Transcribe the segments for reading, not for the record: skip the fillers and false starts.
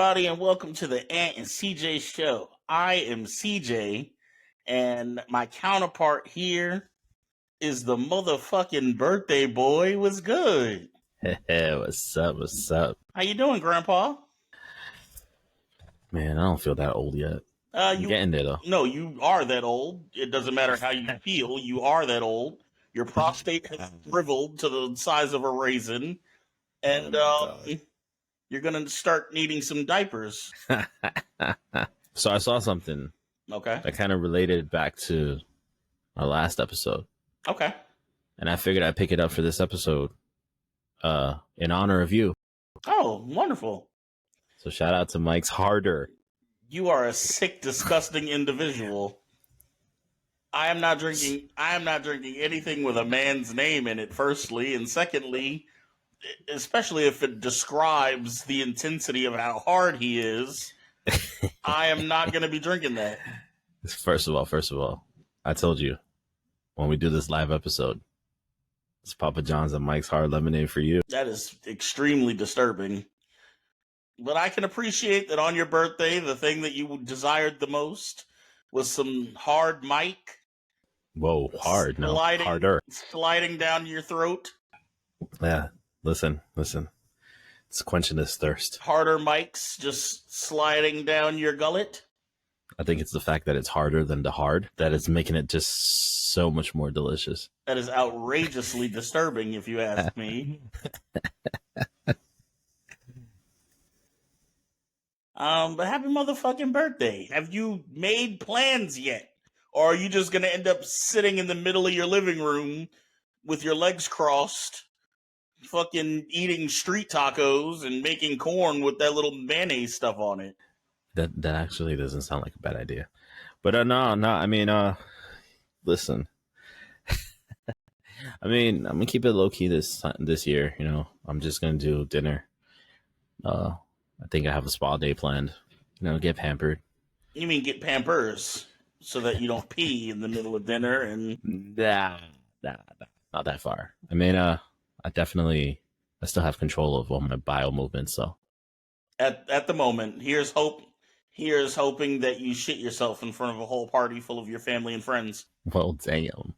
everybody, and welcome to the Ant and CJ show. I am CJ, and my counterpart here is the motherfucking birthday boy. What's good? Hey, what's up? What's up? How you doing, Grandpa? Man, I don't feel that old yet. I'm getting there, though. No, you are that old. It doesn't matter how you feel. You are that old. Your prostate has shriveled to the size of a raisin, and you're gonna start needing some diapers. So I saw something that kind of related back to our last episode. Okay. And I figured I'd pick it up for this episode in honor of you. Oh, wonderful. So shout out to Mike's Harder. You are a sick, disgusting individual. I am not drinking anything with a man's name in it, firstly, and secondly, especially if it describes the intensity of how hard he is, I am not going to be drinking that. First of all, I told you when we do this live episode, it's Papa John's and Mike's Hard Lemonade for you. That is extremely disturbing. But I can appreciate that on your birthday, the thing that you desired the most was some hard Mike. Whoa, hard, no, harder. Sliding down your throat. Yeah, listen. It's quenching this thirst. Harder Mike's just sliding down your gullet. I think it's the fact that it's harder than the hard that is making it just so much more delicious. That is outrageously disturbing, if you ask me. But happy motherfucking birthday. Have you made plans yet? Or are you just going to end up sitting in the middle of your living room with your legs crossed, fucking eating street tacos and making corn with that little mayonnaise stuff on it? That actually doesn't sound like a bad idea. But no, I mean, listen. I mean, I'm going to keep it low-key this year, you know. I'm just going to do dinner. I think I have a spa day planned. You know, get pampered. You mean get Pampers so that you don't pee in the middle of dinner? And Nah, not that far. I mean, I still have control of all my bowel movements. So at the moment, here's hoping that you shit yourself in front of a whole party full of your family and friends. Well, damn.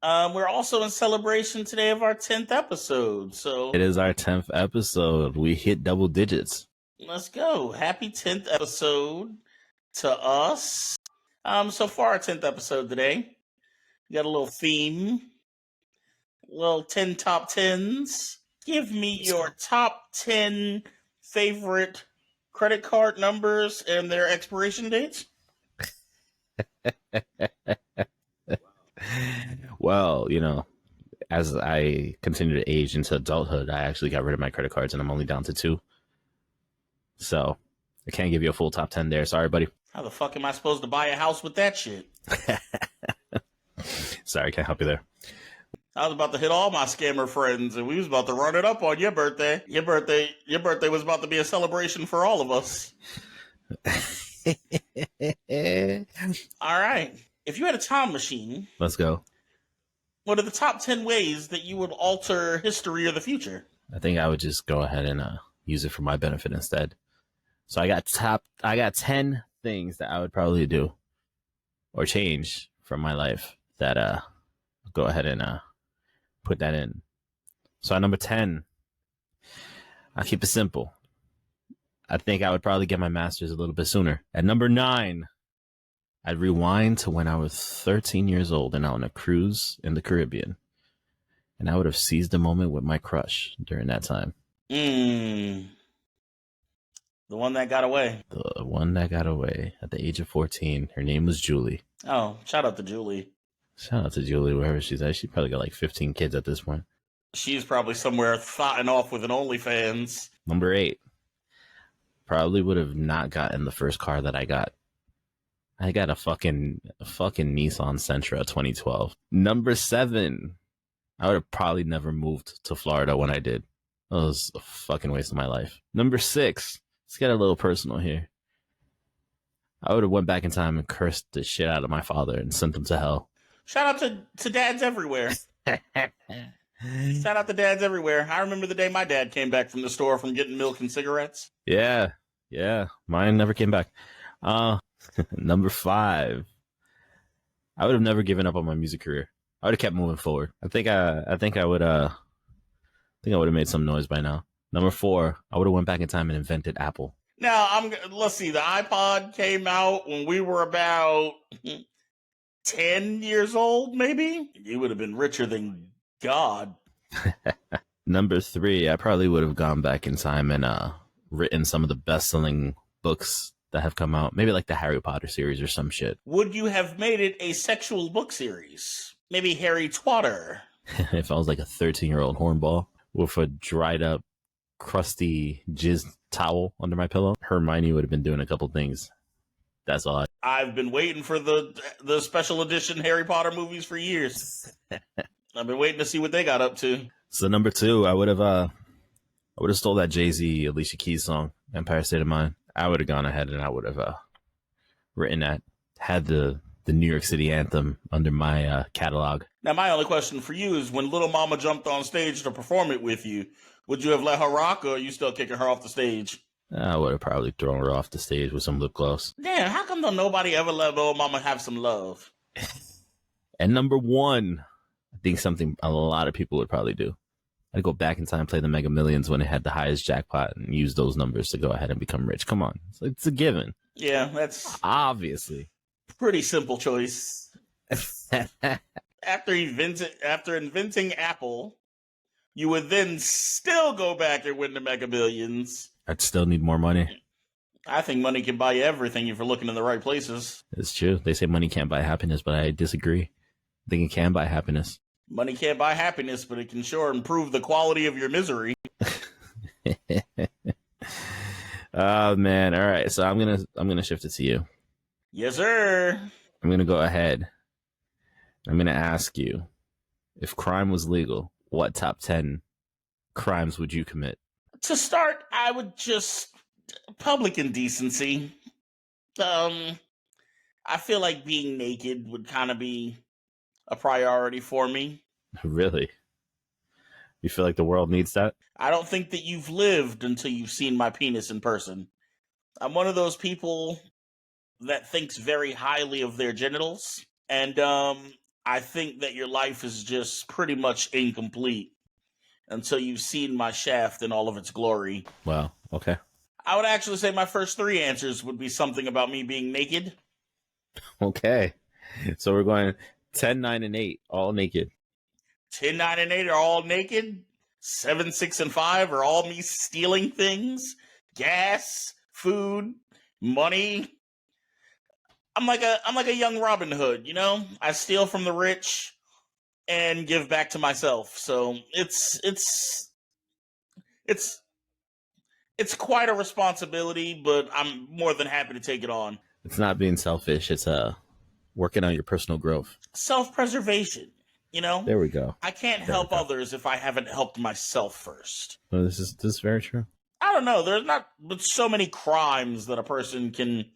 We're also in celebration today of our 10th episode. So it is our 10th episode. We hit double digits. Let's go. Happy 10th episode to us. So for our 10th episode today, we got a little theme. Little 10 top 10s. Give me your top 10 favorite credit card numbers and their expiration dates. Well, you know, as I continue to age into adulthood, I actually got rid of my credit cards and I'm only down to 2. So I can't give you a full top 10 there. Sorry, buddy. How the fuck am I supposed to buy a house with that shit? Sorry, can't help you there. I was about to hit all my scammer friends and we was about to run it up on your birthday. Your birthday was about to be a celebration for all of us. All right. If you had a time machine, let's go. What are the top 10 ways that you would alter history or the future? I think I would just go ahead and use it for my benefit instead. So I got 10 things that I would probably do or change from my life that I'll go ahead and put that in. So at number 10, I'll keep it simple. I think I would probably get my master's a little bit sooner. At number 9, I'd rewind to when I was 13 years old and on a cruise in the Caribbean. And I would have seized the moment with my crush during that time. The one that got away. The one that got away at the age of 14. Her name was Julie. Oh, shout out to Julie. Shout out to Julie, wherever she's at. She probably got like 15 kids at this point. She's probably somewhere thotting off with an OnlyFans. Number 8. Probably would have not gotten the first car that I got. I got a fucking Nissan Sentra 2012. Number 7. I would have probably never moved to Florida when I did. That was a fucking waste of my life. Number 6. Let's get a little personal here. I would have went back in time and cursed the shit out of my father and sent him to hell. Shout out to dads everywhere. Shout out to dads everywhere. I remember the day my dad came back from the store from getting milk and cigarettes. Yeah, mine never came back. Number 5. I would have never given up on my music career. I would have kept moving forward. I think I would have made some noise by now. Number 4, I would have went back in time and invented Apple. Now, let's see, the iPod came out when we were about 10 years old, maybe? You would have been richer than God. Number 3, I probably would have gone back in time and written some of the best-selling books that have come out. Maybe like the Harry Potter series or some shit. Would you have made it a sexual book series? Maybe Harry Twatter? If I was like a 13-year-old hornball with a dried up, crusty jizz towel under my pillow, Hermione would have been doing a couple things. That's all. I've been waiting for the special edition Harry Potter movies for years. I've been waiting to see what they got up to. So number 2, I would have stole that Jay-Z Alicia Keys song, Empire State of Mind. I would have gone ahead and I would have written that, had the New York City anthem under my catalog. Now, my only question for you is, when Lil Mama jumped on stage to perform it with you, would you have let her rock, or are you still kicking her off the stage? I would have probably thrown her off the stage with some lip gloss. Damn, how come nobody ever let Lil Mama have some love? And number 1, I think something a lot of people would probably do. I'd go back in time, play the Mega Millions when it had the highest jackpot, and use those numbers to go ahead and become rich. Come on. It's a given. Yeah, that's obviously pretty simple choice. After inventing Apple, you would then still go back and win the Mega Millions. I'd still need more money. I think money can buy you everything if you're looking in the right places. It's true. They say money can't buy happiness, but I disagree. I think it can buy happiness. Money can't buy happiness, but it can sure improve the quality of your misery. Oh man! All right, so I'm gonna shift it to you. Yes, sir. I'm gonna go ahead. I'm gonna ask you, if crime was legal, what top 10 crimes would you commit? To start, I would just public indecency. I feel like being naked would kind of be a priority for me. Really? You feel like the world needs that? I don't think that you've lived until you've seen my penis in person. I'm one of those people that thinks very highly of their genitals, and I think that your life is just pretty much incomplete until you've seen my shaft in all of its glory. Wow, okay. I would actually say my first 3 answers would be something about me being naked. Okay. So we're going 10, 9, and 8, all naked. 10, 9, and 8 are all naked. 7, 6, and 5 are all me stealing things. Gas, food, money. I'm like a young Robin Hood, you know? I steal from the rich and give back to myself. So it's quite a responsibility, but I'm more than happy to take it on. It's not being selfish. It's working on your personal growth. Self-preservation, you know? There we go. I can't help others if I haven't helped myself first. Well, this is very true. I don't know. There's not so many crimes that a person can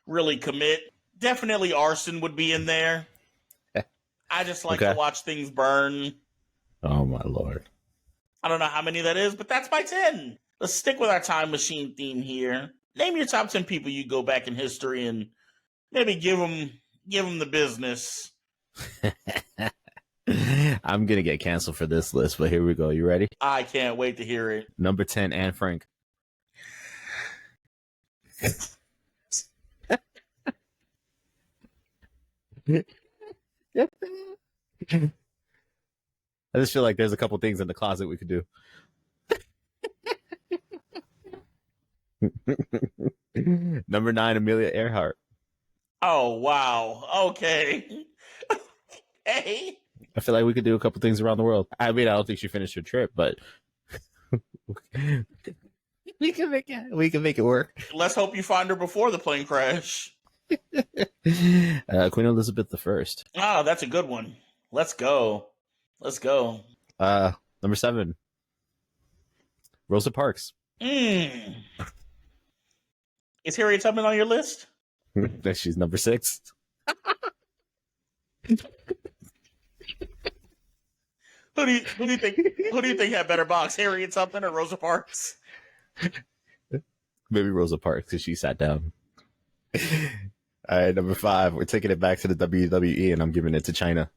really commit. Definitely arson would be in there. I just like to watch things burn. Oh, my Lord. I don't know how many that is, but that's my 10. Let's stick with our time machine theme here. Name your top 10 people you go back in history and maybe give them the business. I'm going to get canceled for this list, but here we go. You ready? I can't wait to hear it. Number 10, Anne Frank. I just feel like there's a couple things in the closet we could do. Number 9, Amelia Earhart. Oh, wow. Okay. Hey. I feel like we could do a couple things around the world. I mean, I don't think she finished her trip, but we can make it work. Let's hope you find her before the plane crash. Queen Elizabeth I. Oh, that's a good one. Let's go. Number 7, Rosa Parks. Is Harriet Tubman on your list? She's number 6. Who do you think had better box, Harriet Tubman or Rosa Parks? Maybe Rosa Parks because she sat down. All right, number 5. We're taking it back to the WWE, and I'm giving it to China.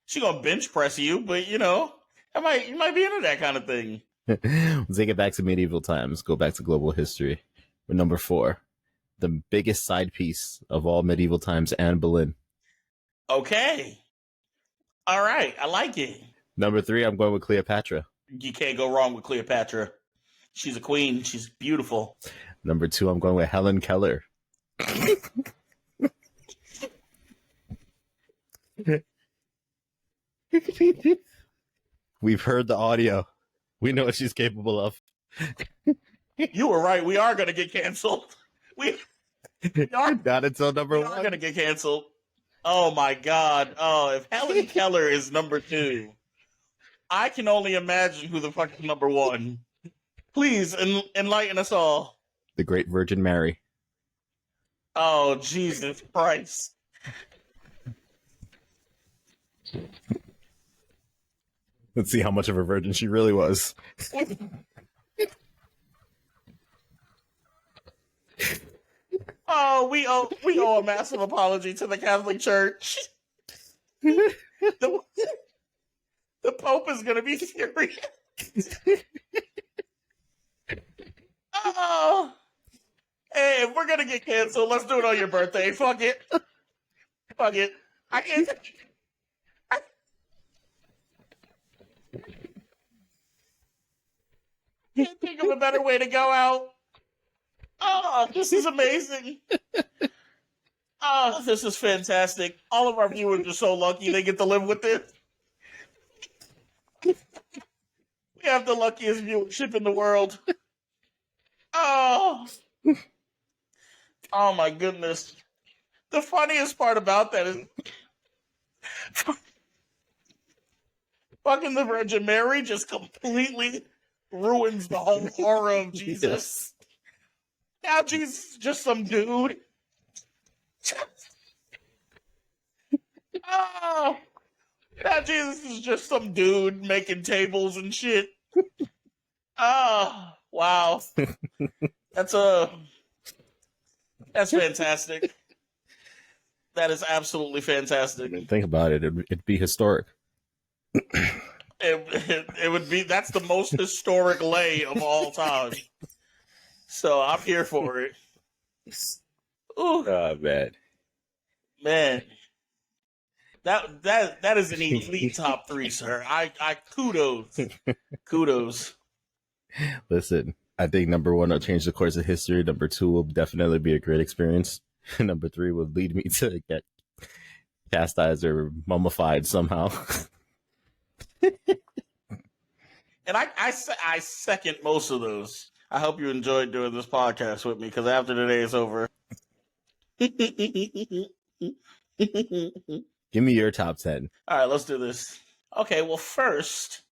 She gonna bench press you, but you know, you might be into that kind of thing. We'll take it back to medieval times. Go back to global history. With number 4, the biggest side piece of all medieval times, Anne Boleyn. Okay. All right, I like it. Number 3, I'm going with Cleopatra. You can't go wrong with Cleopatra. She's a queen. She's beautiful. Number 2, I'm going with Helen Keller. We've heard the audio. We know what she's capable of. You were right. We are going to get canceled. We are Not until number 1. going to get canceled. Oh, my God. Oh, if Helen Keller is number 2, I can only imagine who the fuck is number 1. Please enlighten us all. The Great Virgin Mary. Oh, Jesus Christ. Let's see how much of a virgin she really was. Oh, we owe a massive apology to the Catholic Church. The Pope is going to be furious. Oh, hey, if we're going to get canceled, let's do it on your birthday. Fuck it. Fuck it. I can't think of a better way to go out. Oh, this is amazing. Oh, this is fantastic. All of our viewers are so lucky they get to live with this. We have the luckiest viewership in the world. Oh. Oh my goodness. The funniest part about that is fucking the Virgin Mary just completely ruins the whole aura of Jesus. Now Jesus is just some dude. Oh, now Jesus is just some dude making tables and shit. Oh, wow. That's fantastic. That is absolutely fantastic. Think about it. It'd be historic. It would be, that's the most historic lay of all time. So I'm here for it. Ooh. Oh, Man. That is an elite top 3, sir. I kudos. Listen, I think number 1 will change the course of history. Number 2 will definitely be a great experience. Number 3 will lead me to get chastised or mummified somehow. And I second most of those. I hope you enjoyed doing this podcast with me, because after today is over. Give me your top 10. All right, let's do this. Okay, well, first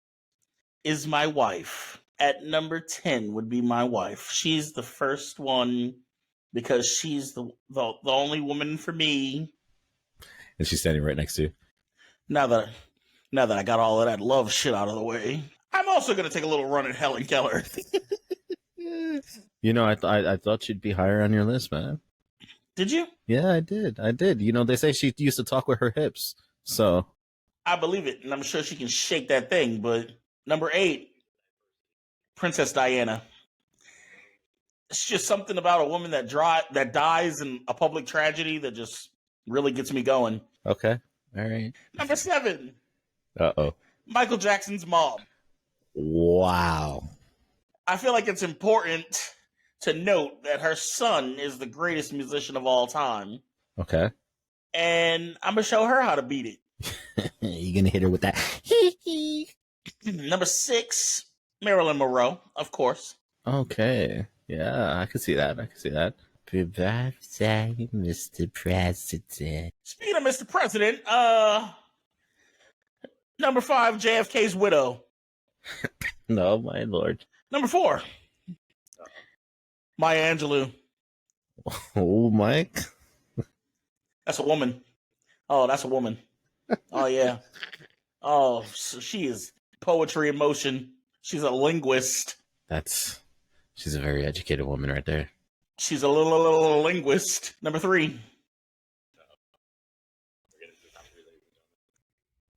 is my wife. At number 10 would be my wife. She's the first one because she's the only woman for me. And she's standing right next to you. Now that I got all of that love shit out of the way, I'm also going to take a little run at Helen Keller. You know, I thought she'd be higher on your list, man. Did you? Yeah, I did. You know, they say she used to talk with her hips. So I believe it, and I'm sure she can shake that thing. But number 8, Princess Diana. It's just something about a woman that dies in a public tragedy that just really gets me going. Okay. All right. Number 7. Uh-oh. Michael Jackson's mom. Wow. I feel like it's important to note that her son is the greatest musician of all time. Okay. And I'm going to show her how to beat it. You're going to hit her with that. Number 6, Marilyn Monroe, of course. Okay. Yeah, I can see that. Happy birthday, Mr. President. Speaking of Mr. President, number 5, JFK's widow. No, my lord. Number 4, Maya Angelou. Oh, Mike. That's a woman. Oh, that's a woman. Oh yeah. Oh, so she is poetry in motion. She's a linguist. She's a very educated woman right there. She's a little linguist. Number 3,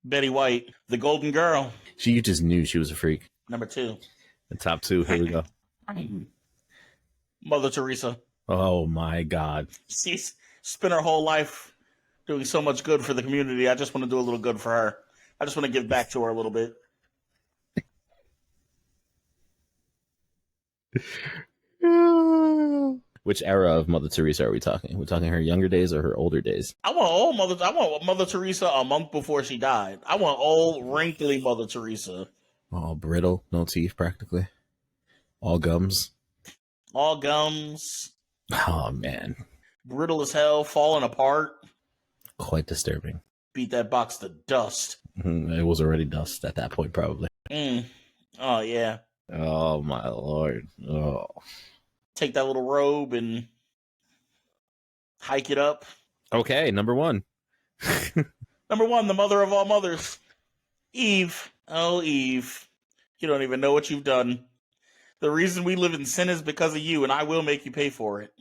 Betty White, the Golden Girl. She just knew she was a freak. Number 2, The top 2, here we go. Mother Teresa. Oh my God. She's spent her whole life doing so much good for the community. I just want to do a little good for her. I just want to give back to her a little bit. Which era of Mother Teresa are we talking? We're talking her younger days or her older days? I want Mother Teresa a month before she died. I want old, wrinkly Mother Teresa. All brittle, no teeth practically. All gums. All gums. Oh man. Brittle as hell, falling apart. Quite disturbing. Beat that box to dust. It was already dust at that point, probably. Oh, yeah. Oh my Lord. Oh. Take that little robe and hike it up. Okay, number 1. Number 1, the mother of all mothers. Eve. Oh, Eve. You don't even know what you've done. The reason we live in sin is because of you, and I will make you pay for it.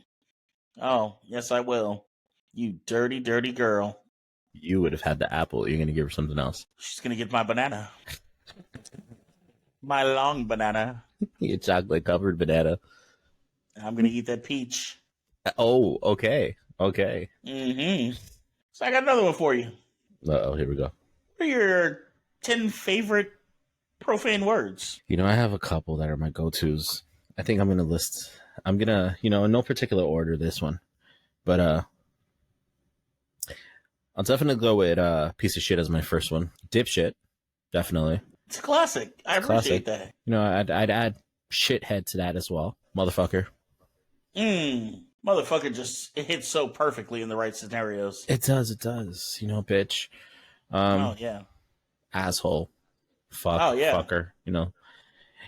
Oh, yes, I will. You dirty, dirty girl. You would have had the apple. You're going to give her something else. She's going to get my banana. My long banana. Your chocolate covered banana. I'm going to eat that peach. Oh, okay. Okay. So I got another one for you. Uh-oh, here we go. What are your 10 favorite profane words? You know, I have a couple that are my go-tos. I think I'm going to list... I'm going to, in no particular order, this one. But, I'll definitely go with piece of shit as my first one. Dipshit, definitely. It's a classic. I appreciate that. I'd add shithead to that as well. Motherfucker. Motherfucker it hits so perfectly in the right scenarios. It does. Bitch. Oh yeah. Asshole. Fuck. Oh yeah. Fucker. In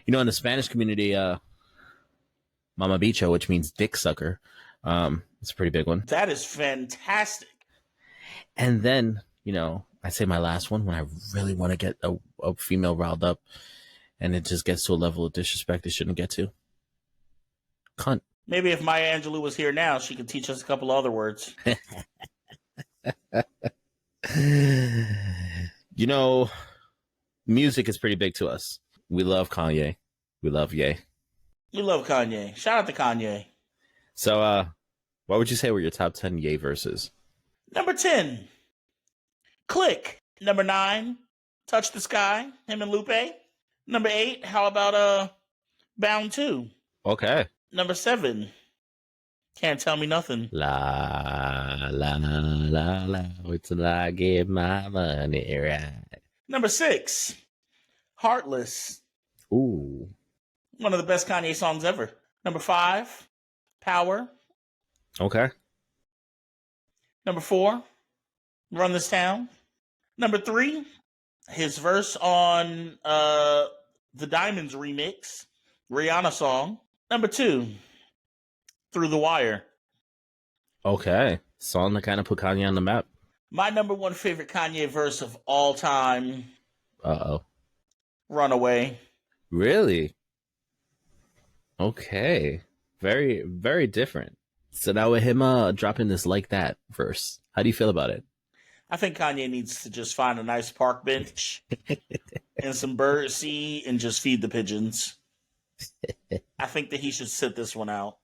the Spanish community, Mama Bicho, which means dick sucker. It's a pretty big one. That is fantastic. And then, I say my last one when I really want to get a female riled up and it just gets to a level of disrespect it shouldn't get to. Cunt. Maybe if Maya Angelou was here now, she could teach us a couple other words. Music is pretty big to us. We love Kanye. We love Ye. We love Kanye. Shout out to Kanye. So, what would you say were your top 10 Ye verses? Number 10, Click. Number 9, Touch the Sky, him and Lupe. Number 8, how about Bound 2? Okay. Number 7, Can't Tell Me Nothing. La, la, la, la, wait till I get my money right. Number 6, Heartless. Ooh. One of the best Kanye songs ever. Number 5, Power. Okay. Number 4, Run This Town. Number 3, his verse on the Diamonds remix, Rihanna song. Number 2, Through the Wire. Okay. Song that kind of put Kanye on the map. My number 1 favorite Kanye verse of all time. Uh-oh. Runaway. Really? Okay. Very, very different. So now with him dropping this Like That verse, how do you feel about it? I think Kanye needs to just find a nice park bench and some bird seed and just feed the pigeons. I think that he should sit this one out.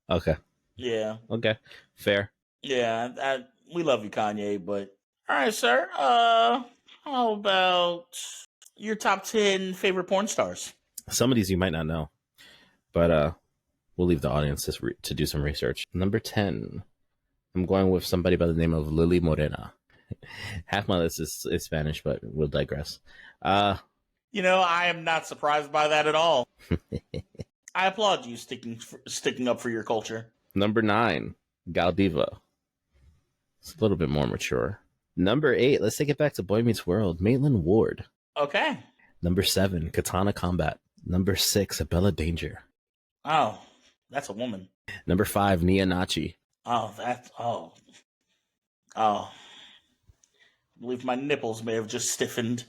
Okay. Yeah. Okay. Fair. Yeah. We love you, Kanye, but all right, sir. How about your top 10 favorite porn stars? Some of these you might not know, but we'll leave the audience to do some research. Number 10, I'm going with somebody by the name of Lily Morena. Half my list is Spanish, but we'll digress. I am not surprised by that at all. I applaud you sticking up for your culture. Number 9, Galdiva. It's a little bit more mature. Number 8, let's take it back to Boy Meets World, Maitland Ward. Okay. Number 7, Katana Combat. Number 6, Bella Danger. Oh, that's a woman. Number 5, Nia Nachi. Oh. believe my nipples may have just stiffened.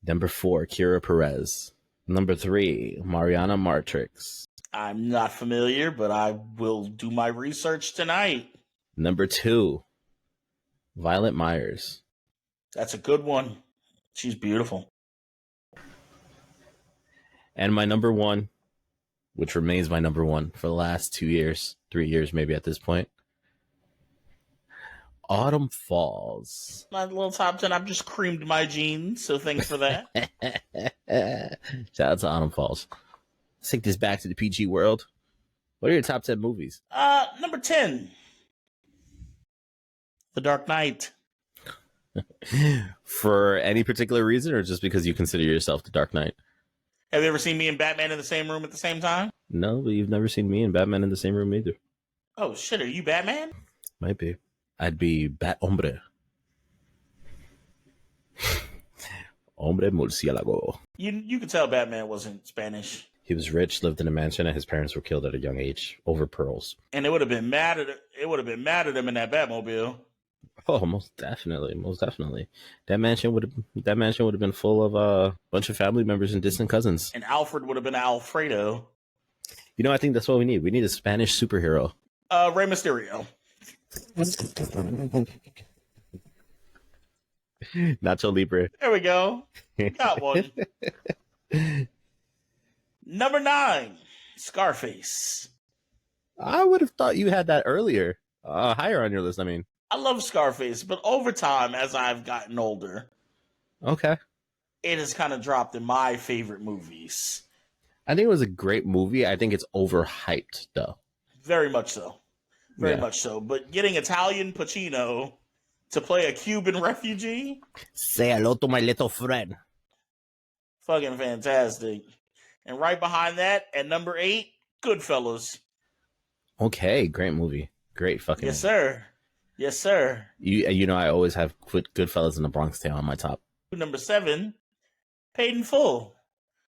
Number 4, Kira Perez. Number 3, Mariana Martrix. I'm not familiar, but I will do my research tonight. Number 2, Violet Myers. That's a good one. She's beautiful. And my number 1, which remains my number 1 for the last 2 years, 3 years maybe at this point, Autumn Falls. My little top 10, I've just creamed my jeans, so thanks for that. Shout out to Autumn Falls. Let's take this back to the PG world. What are your top 10 movies? Number 10, The Dark Knight. For any particular reason, or just because you consider yourself the Dark Knight? Have you ever seen me and Batman in the same room at the same time? No, but you've never seen me and Batman in the same room either. Oh shit, are you Batman? Might be. I'd be Bat Hombre. Hombre murciélago. You could tell Batman wasn't Spanish. He was rich, lived in a mansion, and his parents were killed at a young age over pearls. And it would have been mad at him in that Batmobile. Oh, most definitely, most definitely. That mansion would have been full of a bunch of family members and distant cousins. And Alfred would have been Alfredo. You know, I think that's what we need. We need a Spanish superhero. Rey Mysterio. Nacho Libre. There we go. Got one. Number 9, Scarface. I would have thought you had that earlier. Higher on your list, I mean. I love Scarface, but over time, as I've gotten older, Okay. it has kind of dropped in my favorite movies. I think it was a great movie. I think it's overhyped, though. Very much so. Very much so. But getting Italian Pacino to play a Cuban refugee? Say hello to my little friend. Fucking fantastic. And right behind that, at number 8, Goodfellas. Okay, great movie. Great fucking Yes, movie. sir. Yes, sir. You know, I always have Goodfellas and The Bronx Tale on my top. Number 7, Paid in Full.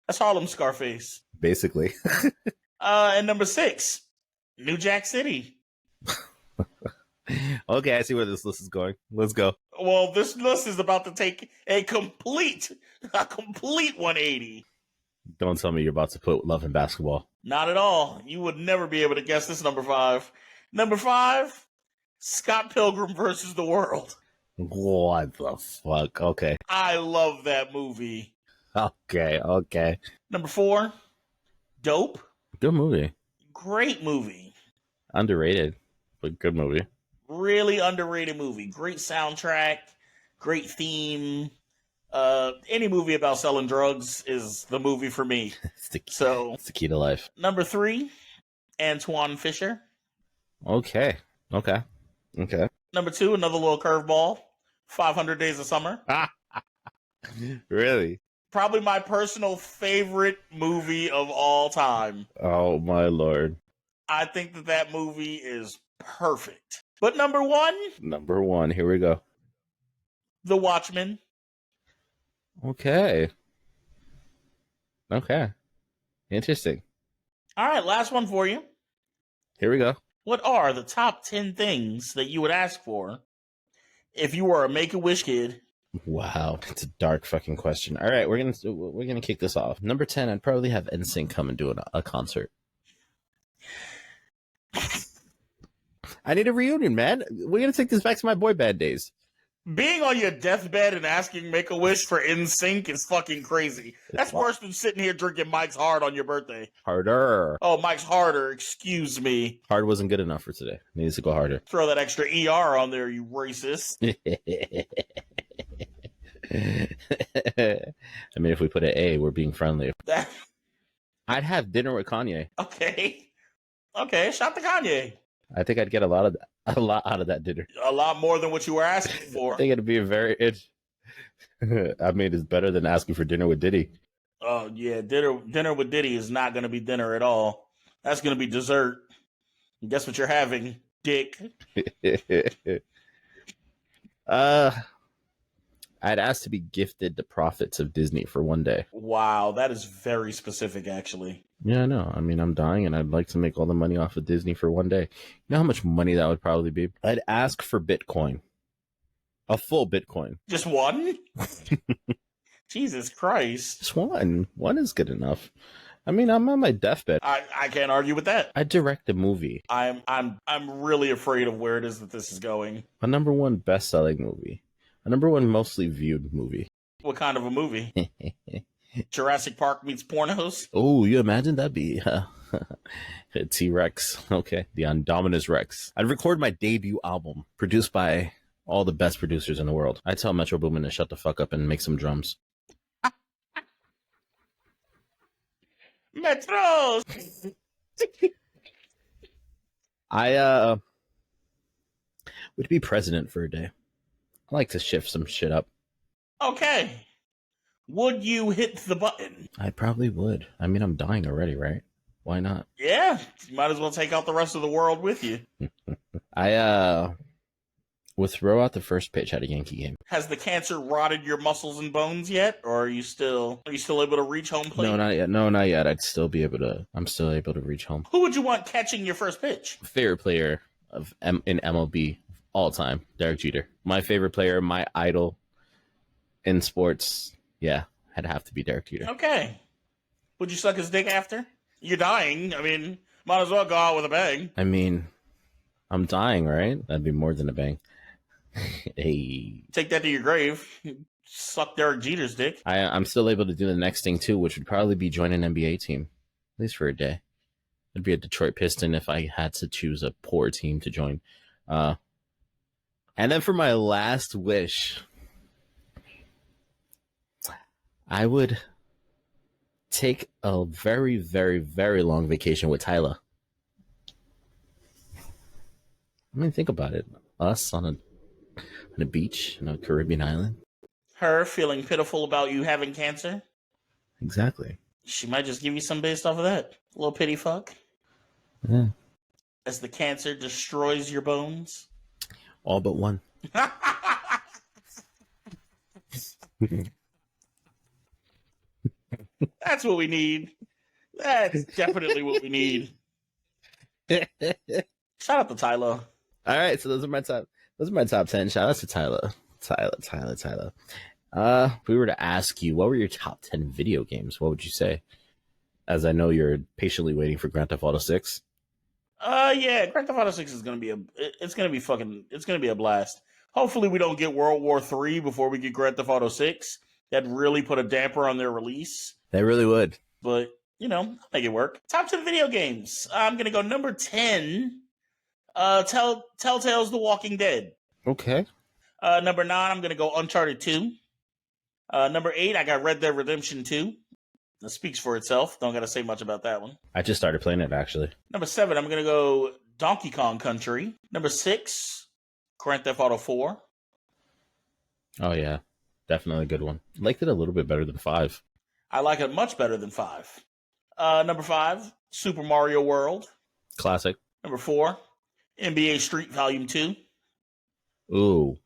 That's Harlem Scarface. Basically. And number 6, New Jack City. Okay, I see where this list is going. Let's go. Well, this list is about to take a complete 180. Don't tell me you're about to put Love and Basketball. Not at all. You would never be able to guess this number 5. Number 5, Scott Pilgrim versus the World. What the fuck? Okay. I love that movie. Okay. Number 4, Dope. Good movie. Great movie. Underrated, but good movie. Really underrated movie. Great soundtrack. Great theme. Any movie about selling drugs is the movie for me. It's the key to life. Number 3, Antoine Fisher. Okay. Number 2, another little curveball, 500 Days of Summer. Really? Probably my personal favorite movie of all time. Oh, my Lord. I think that movie is perfect. But number 1? Number 1. Here we go. The Watchmen. Okay. Interesting. All right, last one for you. Here we go. What are the top 10 things that you would ask for if you were a Make-A-Wish kid? Wow, it's a dark fucking question. All right, we're gonna kick this off. Number 10, I'd probably have NSYNC come and do a concert. I need a reunion, man. We're gonna take this back to my boy band days. Being on your deathbed and asking Make-A-Wish for NSYNC is fucking crazy. That's worse than sitting here drinking Mike's Hard on your birthday. Harder. Oh, Mike's Harder, excuse me. Hard wasn't good enough for today. Needs to go harder. Throw that extra ER on there, you racist. I mean, if we put an A, we're being friendly. I'd have dinner with Kanye. Okay, shout to Kanye. I think I'd get a lot out of that dinner. A lot more than what you were asking for. I think it'd be I mean, it's better than asking for dinner with Diddy. Oh yeah, dinner with Diddy is not going to be dinner at all. That's going to be dessert. And guess what you're having, dick? I'd ask to be gifted the profits of Disney for one day. Wow, that is very specific, actually. Yeah, no. I mean, I'm dying, and I'd like to make all the money off of Disney for one day. You know how much money that would probably be? I'd ask for Bitcoin, a full Bitcoin. Just one? Jesus Christ. Just one. One is good enough. I mean, I'm on my deathbed. I can't argue with that. I'd direct a movie, I'm really afraid of where it is that this is going. a number one best-selling movie, a number one mostly viewed movie. What kind of a movie? Jurassic Park meets pornos? Oh, you imagine that'd be T-Rex. Okay, the Indominus Rex. I'd record my debut album, produced by all the best producers in the world. I'd tell Metro Boomin to shut the fuck up and make some drums. Metros! I would be president for a day. I like to shift some shit up. Okay. Would you hit the button? I probably would. I mean, I'm dying already, right? Why not? Yeah. You might as well take out the rest of the world with you. I would throw out the first pitch at a Yankee game. Has the cancer rotted your muscles and bones yet? Or are you still able to reach home plate? No, not yet. No, not yet. I'm still able to reach home. Who would you want catching your first pitch? Favorite player in MLB all time, Derek Jeter. My favorite player, my idol in sports. Yeah, had to have to be Derek Jeter. Okay. Would you suck his dick after? You're dying. I mean, might as well go out with a bang. I mean, I'm dying, right? That'd be more than a bang. Hey. Take that to your grave. Suck Derek Jeter's dick. I'm still able to do the next thing, too, which would probably be join an NBA team. At least for a day. I'd be a Detroit Piston if I had to choose a poor team to join. And then for my last wish, I would take a very, very, very long vacation with Tyler. I mean, think about it. Us on a beach in a Caribbean island. Her feeling pitiful about you having cancer. Exactly. She might just give you some based off of that. A little pity fuck. Yeah. As the cancer destroys your bones. All but one. That's what we need. That's definitely what we need. Shout out to Tyler. All right, so those are my top 10. Shout out to Tyler. If we were to ask you, what were your top 10 video games? What would you say? As I know you're patiently waiting for Grand Theft Auto 6. Yeah, Grand Theft Auto 6 is gonna be a blast. Hopefully we don't get World War III before we get Grand Theft Auto 6. That'd really put a damper on their release. They really would. But, I'll make it work. Top 10 video games. I'm gonna go number 10. Telltale's The Walking Dead. Okay. Number 9, I'm gonna go Uncharted 2. Number 8, I got Red Dead Redemption 2. That speaks for itself. Don't gotta say much about that one. I just started playing it, actually. Number 7, I'm gonna go Donkey Kong Country. Number 6, Grand Theft Auto 4. Oh, yeah. Definitely a good one. Liked it a little bit better than 5. I like it much better than 5. Number 5, Super Mario World. Classic. Number 4, NBA Street Volume 2. Ooh,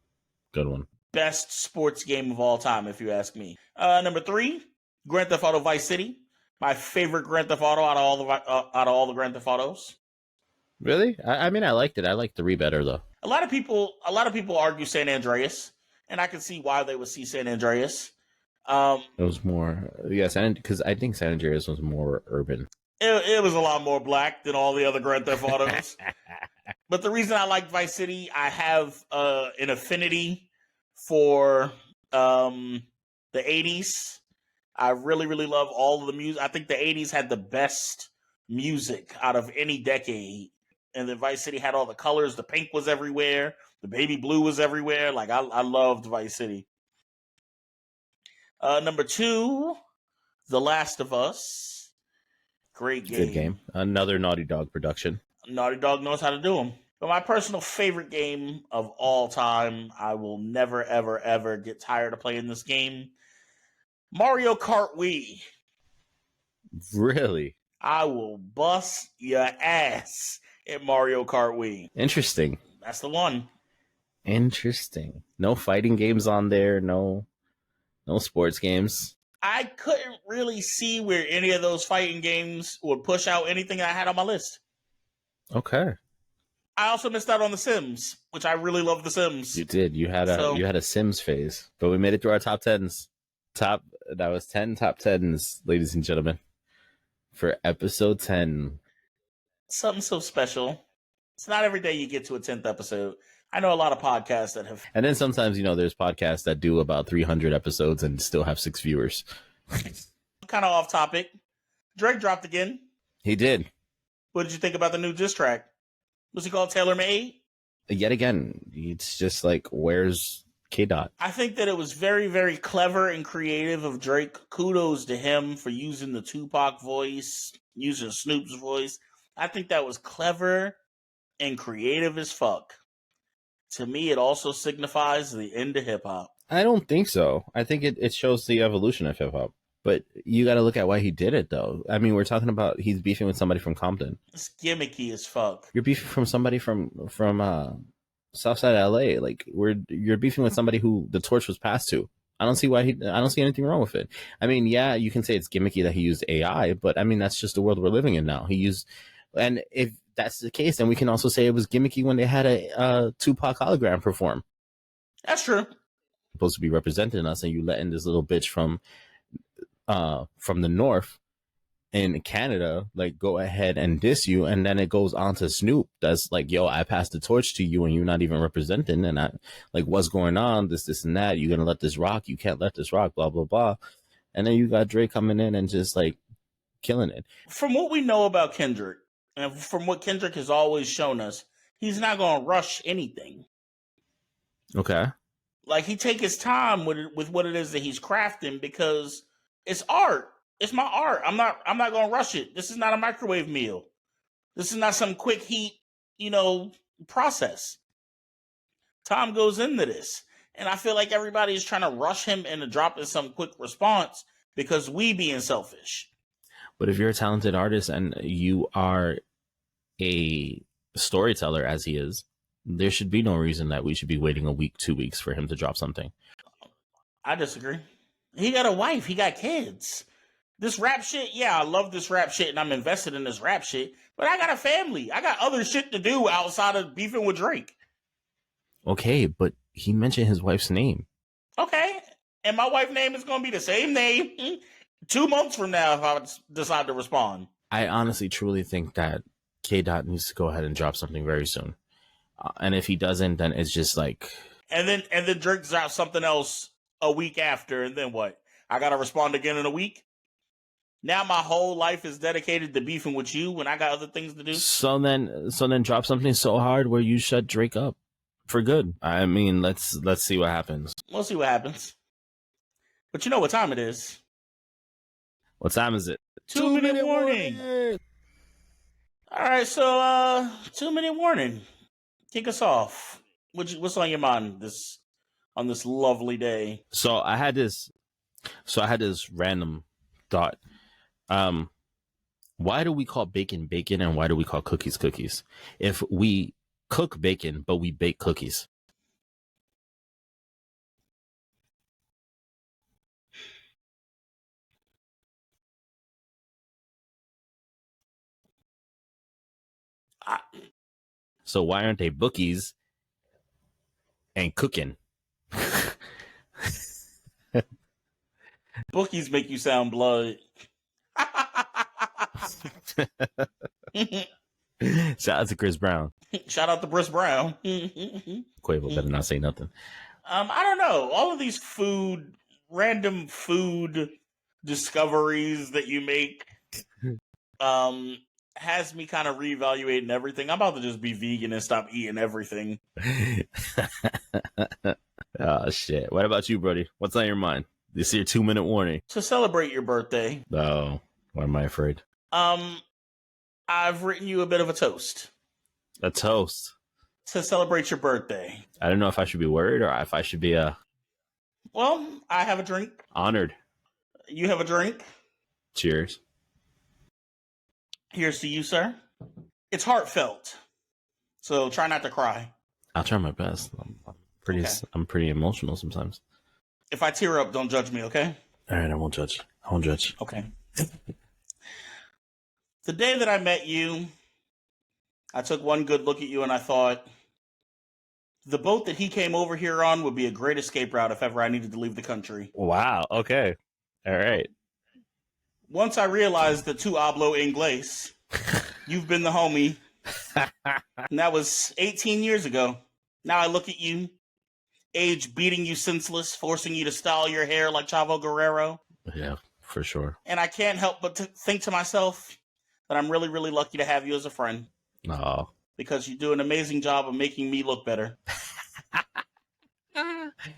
good one. Best sports game of all time, if you ask me. Number 3, Grand Theft Auto Vice City. My favorite Grand Theft Auto out of all the Grand Theft Autos. Really? I mean, I liked it. I like 3 better, though. A lot of people argue San Andreas, and I can see why they would see San Andreas. It was more, because I think San Andreas was more urban. It was a lot more black than all the other Grand Theft Autos. But the reason I like Vice City, I have an affinity for the 80s. I really, really love all of the music. I think the 80s had the best music out of any decade. And then Vice City had all the colors. The pink was everywhere. The baby blue was everywhere. Like, I loved Vice City. Number 2, The Last of Us. Great game. Good game. Another Naughty Dog production. Naughty Dog knows how to do them. But my personal favorite game of all time, I will never, ever, ever get tired of playing this game. Mario Kart Wii. Really? I will bust your ass at Mario Kart Wii. Interesting. That's the one. Interesting. No fighting games on there. No sports games. I couldn't really see where any of those fighting games would push out anything I had on my list. Okay. I also missed out on The Sims, which I really love The Sims. You did. You had a Sims phase, but we made it through our top tens. That was 10 top tens, ladies and gentlemen, for episode 10. Something so special. It's not every day you get to a 10th episode. I know a lot of podcasts that have. And then sometimes, there's podcasts that do about 300 episodes and still have 6 viewers. Kind of off topic. Drake dropped again. He did. What did you think about the new diss track? Was he called Tailor Made? Yet again, it's just like, where's K-Dot? I think that it was very, very clever and creative of Drake. Kudos to him for using the Tupac voice, using Snoop's voice. I think that was clever and creative as fuck. To me, it also signifies the end of hip-hop. I don't think so. I think it shows the evolution of hip-hop. But you got to look at why he did it, though. I mean, we're talking about he's beefing with somebody from Compton. It's gimmicky as fuck. You're beefing from somebody from Southside LA. Like, you're beefing with somebody who the torch was passed to. I don't see anything wrong with it. I mean, yeah, you can say it's gimmicky that he used AI, but I mean, that's just the world we're living in now. And if that's the case, then we can also say it was gimmicky when they had a Tupac hologram perform. That's true. Supposed to be representing us, and you let in this little bitch from the north in Canada, like, go ahead and diss you, and then it goes on to Snoop. That's like, yo, I passed the torch to you, and you're not even representing, and I like, what's going on? This, and that. You're gonna let this rock? You can't let this rock. Blah blah blah. And then you got Drake coming in and just like killing it. From what we know about Kendrick, and from what Kendrick has always shown us, he's not gonna rush anything. Okay. Like, he take his time with what it is that he's crafting, because it's art. It's my art. I'm not gonna rush it. This is not a microwave meal. This is not some quick heat, process. Time goes into this. And I feel like everybody is trying to rush him into dropping some quick response because we being selfish. But if you're a talented artist and you are a storyteller, as he is, there should be no reason that we should be waiting a week, 2 weeks for him to drop something. I disagree. He got a wife. He got kids. This rap shit, yeah, I love this rap shit and I'm invested in this rap shit, but I got a family. I got other shit to do outside of beefing with Drake. Okay, but he mentioned his wife's name. Okay, and my wife's name is going to be the same name 2 months from now if I decide to respond. I honestly, truly think that K-Dot needs to go ahead and drop something very soon. And if he doesn't, then it's just like... And then Drake drops something else a week after, and then what? I got to respond again in a week? Now my whole life is dedicated to beefing with you when I got other things to do. So then drop something so hard where you shut Drake up for good. I mean, let's see what happens. We'll see what happens. But you know what time it is. What time is it? 2-minute warning. All right, so 2-minute warning. Kick us off. What's on your mind on this lovely day? So I had this random thought. Why do we call bacon bacon and why do we call cookies cookies? If we cook bacon but we bake cookies. So why aren't they bookies and cooking? Bookies make you sound blood. Shout out to Chris Brown. Shout out to Chris Brown. Quavo better not say nothing. I don't know. All of these random food discoveries that you make has me kind of reevaluating everything. I'm about to just be vegan and stop eating everything. Oh, shit. What about you, Brody? What's on your mind? This is your 2-minute warning. To celebrate your birthday. Oh, why am I afraid? I've written you a bit of a toast. A toast? To celebrate your birthday. I don't know if I should be worried or if I should be Well, I have a drink. Honored. You have a drink. Cheers. Here's to you, sir. It's heartfelt, so try not to cry. I'll try my best. I'm pretty emotional sometimes. If I tear up, don't judge me, okay? All right, I won't judge. I won't judge. Okay. The day that I met you, I took one good look at you and I thought, the boat that he came over here on would be a great escape route if ever I needed to leave the country. Wow. Okay. All right. Once I realized that tu hablo inglés, you've been the homie. And that was 18 years ago. Now I look at you, age beating you senseless, forcing you to style your hair like Chavo Guerrero. Yeah, for sure. And I can't help but to think to myself that I'm really, really lucky to have you as a friend. Oh. Because you do an amazing job of making me look better.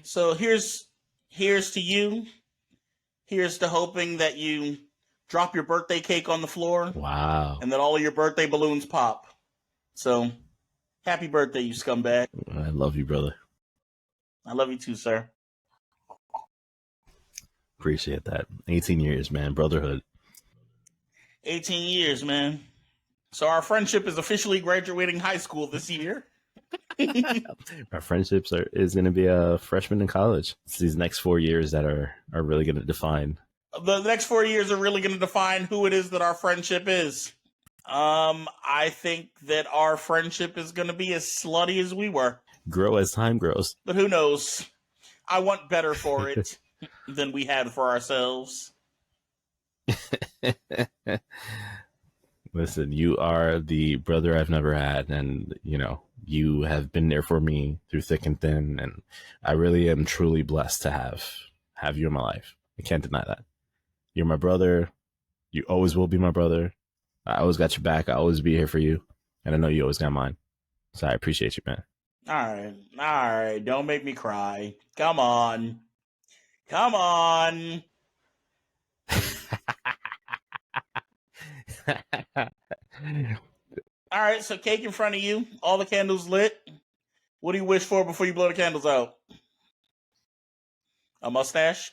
So here's to you. Here's to hoping that you drop your birthday cake on the floor. Wow. And that all of your birthday balloons pop. So, happy birthday, you scumbag. I love you, brother. I love you too, sir. Appreciate that. 18 years, man. Brotherhood. 18 years, man. So our friendship is officially graduating high school this year. Our friendships is going to be a freshman in college. It's these next 4 years that are really going to define. The next 4 years are really going to define who it is that our friendship is. I think that our friendship is going to be as slutty as we were. Grow as time grows. But who knows? I want better for it than we had for ourselves. Listen, you are the brother I've never had, and you have been there for me through thick and thin, and I really am truly blessed to have you in my life. I can't deny that. You're my brother. You always will be my brother. I always got your back. I always be here for you, and I know you always got mine. So I appreciate you, man. All right. Don't make me cry. Come on. All right, so cake in front of you, all the candles lit. What do you wish for before you blow the candles out? A mustache?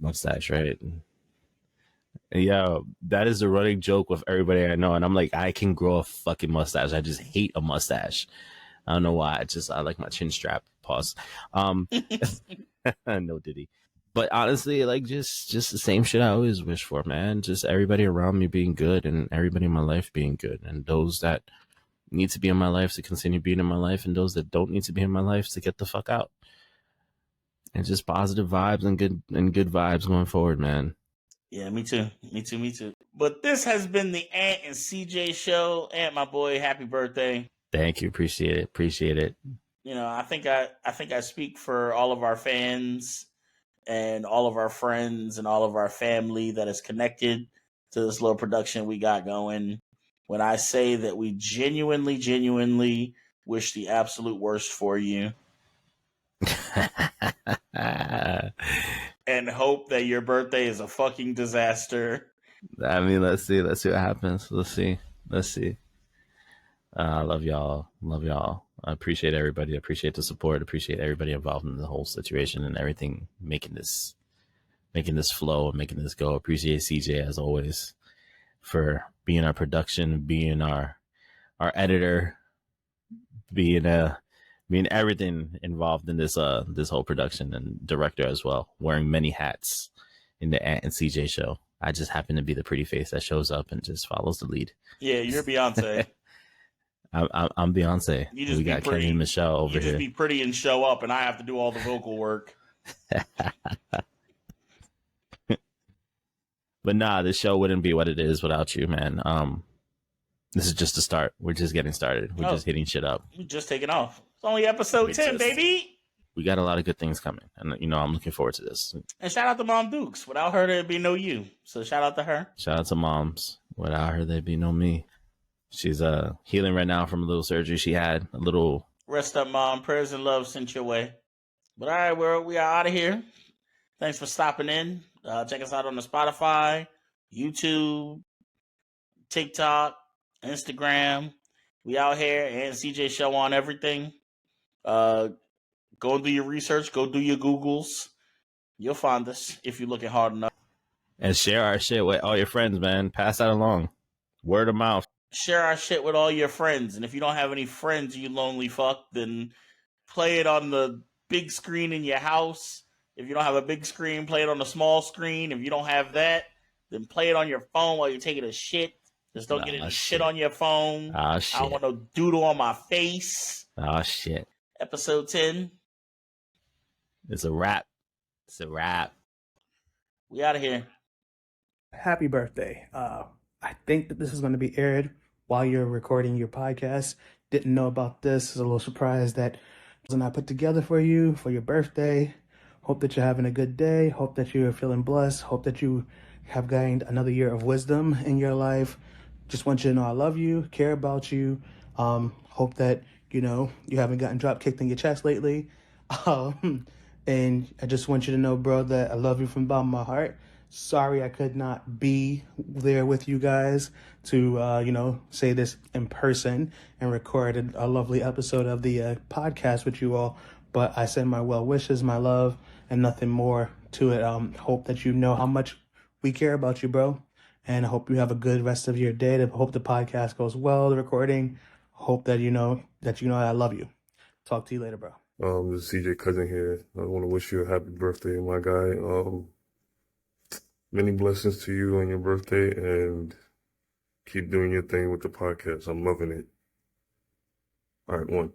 Mustache, right? Yeah, that is the running joke with everybody I know, and I'm like, I can grow a fucking mustache. I just hate a mustache. I don't know why. I like my chin strap. Pause. No diddy. But honestly, like just the same shit I always wish for, man. Just everybody around me being good, and everybody in my life being good, and those that need to be in my life to continue being in my life, and those that don't need to be in my life to get the fuck out. And just positive vibes and good vibes going forward, man. Yeah, me too. But this has been the Ant and CJ show. Ant, my boy, happy birthday. Thank you. Appreciate it. I think I speak for all of our fans and all of our friends and all of our family that is connected to this little production we got going when I say that we genuinely wish the absolute worst for you. And hope that your birthday is a fucking disaster. I mean, let's see what happens. Let's see. Love y'all. I appreciate everybody. I appreciate the support. I appreciate everybody involved in the whole situation and everything, making this flow and making this go. I appreciate CJ as always for being our production, being our editor, being everything involved in this whole production, and director as well, wearing many hats in the Ant and CJ show. I just happen to be the pretty face that shows up and just follows the lead. Yeah, you're Beyonce. I'm Beyonce. We got Kenny and Michelle over here. You just be pretty and show up, and I have to do all the vocal work. But nah, this show wouldn't be what it is without you, man. This is just the start. We're just getting started. We're just hitting shit up. We're just taking off. It's only episode 10, baby. We got a lot of good things coming, and I'm looking forward to this. And shout out to Mom Dukes. Without her, there'd be no you. So shout out to her. Shout out to Moms. Without her, there'd be no me. She's healing right now from a little surgery she had. A little rest up, Mom. Prayers and love sent your way. But all right, world, we are out of here. Thanks for stopping in. Check us out on the Spotify, YouTube, TikTok, Instagram. We out here, and CJ show on everything. Go and do your research. Go do your Googles. You'll find us if you're looking hard enough. And share our shit with all your friends, man. Pass that along. Word of mouth. Share our shit with all your friends. And if you don't have any friends, you lonely fuck, then play it on the big screen in your house If you don't have a big screen, play it on a small screen. If you don't have that, then play it on your phone while you're taking a shit. Just don't get any shit on your phone. Oh, I shit. don't want no doodle on my face. Oh, shit. Episode 10. It's a wrap. It's a wrap. We out of here. Happy birthday. I think that this is going to be aired while you're recording your podcast. Didn't know about this. It's a little surprise that I put together for you for your birthday. Hope that you're having a good day. Hope that you're feeling blessed. Hope that you have gained another year of wisdom in your life. Just want you to know I love you, care about you. Hope that, you haven't gotten drop kicked in your chest lately. And I just want you to know, bro, that I love you from the bottom of my heart. Sorry I could not be there with you guys to, say this in person and record a lovely episode of the podcast with you all. But I send my well wishes, my love, and nothing more to it. Hope that you know how much we care about you, bro. And I hope you have a good rest of your day. I hope the podcast goes well, the recording. Hope that you know I love you. Talk to you later, bro. This is CJ Cousin here. I want to wish you a happy birthday, my guy. Many blessings to you on your birthday, and keep doing your thing with the podcast. I'm loving it. All right, one.